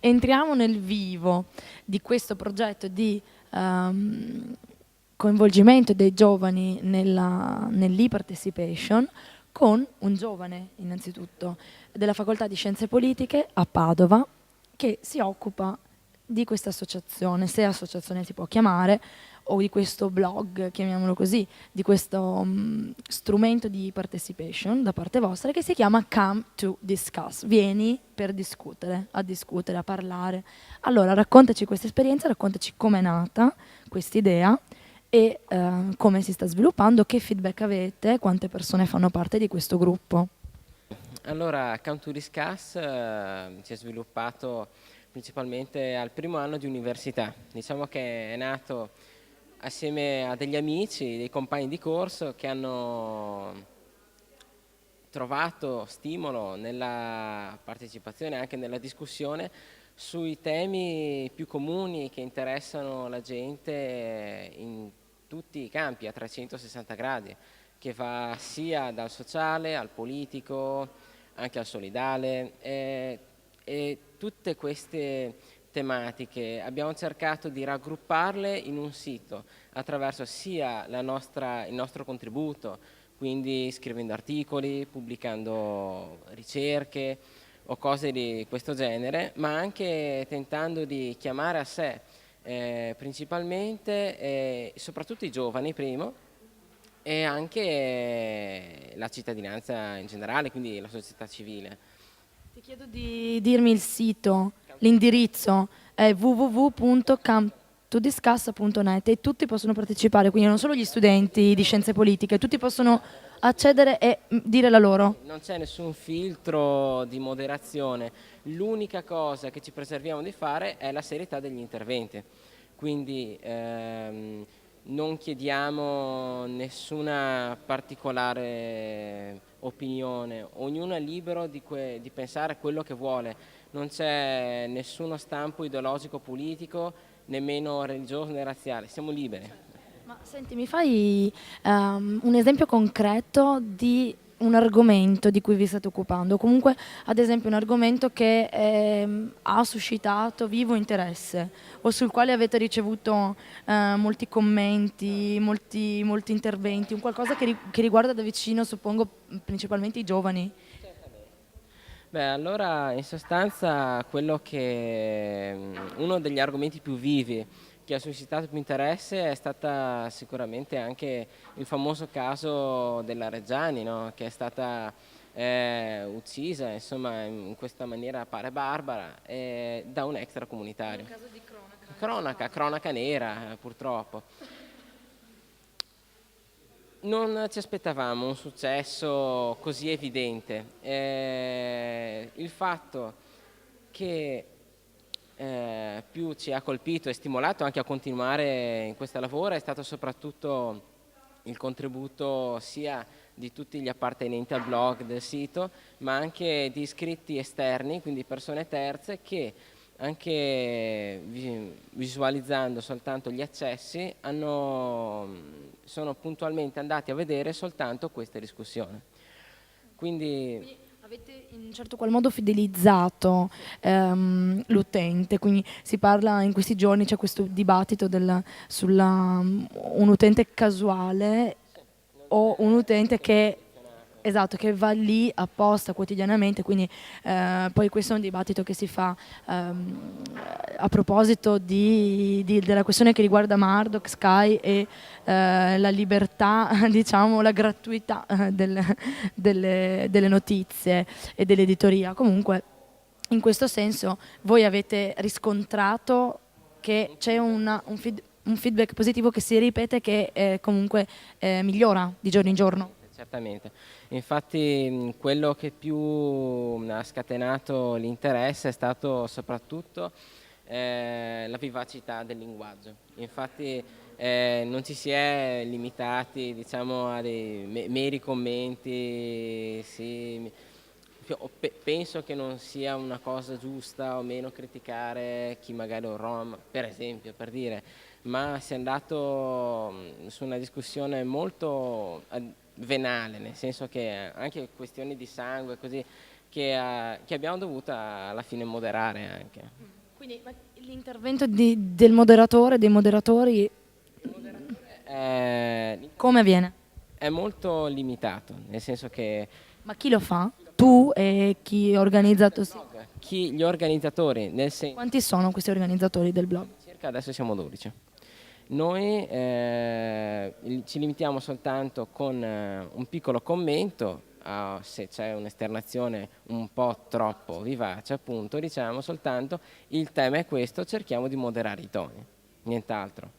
entriamo nel vivo di questo progetto di coinvolgimento dei giovani nell'e-participation con un giovane, innanzitutto, della Facoltà di Scienze Politiche a Padova, che si occupa di questa associazione, se associazione si può chiamare, o di questo blog, chiamiamolo così, di questo strumento di participation da parte vostra, che si chiama Come to Discuss. Vieni per discutere, a parlare. Allora, raccontaci questa esperienza, raccontaci com'è nata questa idea e come si sta sviluppando, che feedback avete, quante persone fanno parte di questo gruppo. Allora, Come to Discuss si è sviluppato principalmente al primo anno di università. Diciamo che è nato assieme a degli amici, dei compagni di corso che hanno trovato stimolo nella partecipazione e anche nella discussione sui temi più comuni che interessano la gente in tutti i campi a 360 gradi, che va sia dal sociale al politico, anche al solidale, e tutte queste tematiche abbiamo cercato di raggrupparle in un sito attraverso sia il nostro contributo, quindi scrivendo articoli, pubblicando ricerche o cose di questo genere, ma anche tentando di chiamare a sé principalmente e soprattutto i giovani primo, e anche la cittadinanza in generale, quindi la società civile. Ti chiedo di dirmi il sito, l'indirizzo è www.camtodiscuss.net e tutti possono partecipare, quindi non solo gli studenti di scienze politiche, tutti possono accedere e dire la loro. Non c'è nessun filtro di moderazione, l'unica cosa che ci preserviamo di fare è la serietà degli interventi, quindi non chiediamo nessuna particolare opinione, ognuno è libero di pensare quello che vuole, non c'è nessuno stampo ideologico politico, nemmeno religioso né razziale, siamo liberi. Ma senti, mi fai un esempio concreto di un argomento di cui vi state occupando? Comunque, ad esempio, un argomento che ha suscitato vivo interesse o sul quale avete ricevuto molti commenti, molti interventi, un qualcosa che riguarda da vicino, suppongo, principalmente i giovani. Beh, allora in sostanza uno degli argomenti più vivi che ha suscitato più interesse è stata sicuramente anche il famoso caso della Reggiani, no? Che è stata uccisa, insomma, in questa maniera pare barbara, da un extracomunitario. Un caso di cronaca. Cronaca nera, purtroppo. Non ci aspettavamo un successo così evidente. Il fatto che più ci ha colpito e stimolato anche a continuare in questo lavoro è stato soprattutto il contributo sia di tutti gli appartenenti al blog del sito, ma anche di iscritti esterni, quindi persone terze che anche visualizzando soltanto gli accessi sono puntualmente andati a vedere soltanto queste discussioni. Quindi avete in un certo qual modo fidelizzato l'utente, quindi si parla in questi giorni, c'è questo dibattito sulla un utente casuale o un utente che, esatto, che va lì apposta quotidianamente, quindi poi questo è un dibattito che si fa a proposito della questione che riguarda Murdoch, Sky e la libertà, diciamo, la gratuità delle notizie e dell'editoria. Comunque, in questo senso, voi avete riscontrato che c'è un feedback positivo che si ripete, che comunque migliora di giorno in giorno. certamente. Infatti quello che più ha scatenato l'interesse è stato soprattutto la vivacità del linguaggio. Infatti non ci si è limitati, diciamo, a dei meri commenti, sì. Penso che non sia una cosa giusta o meno criticare chi magari è un rom, per esempio, per dire, ma si è andato su una discussione molto venale, nel senso che anche questioni di sangue così che abbiamo dovuto alla fine moderare anche. Quindi l'intervento del moderatore, dei moderatori, come avviene? È molto limitato, nel senso che Ma chi lo fa? Tu e chi ha organizzato? Sì. gli organizzatori, nel senso, Quanti sono questi organizzatori del blog? circa adesso siamo 12. Noi ci limitiamo soltanto con un piccolo commento, se c'è un'esternazione un po' troppo vivace, appunto, diciamo soltanto il tema è questo, cerchiamo di moderare i toni, nient'altro.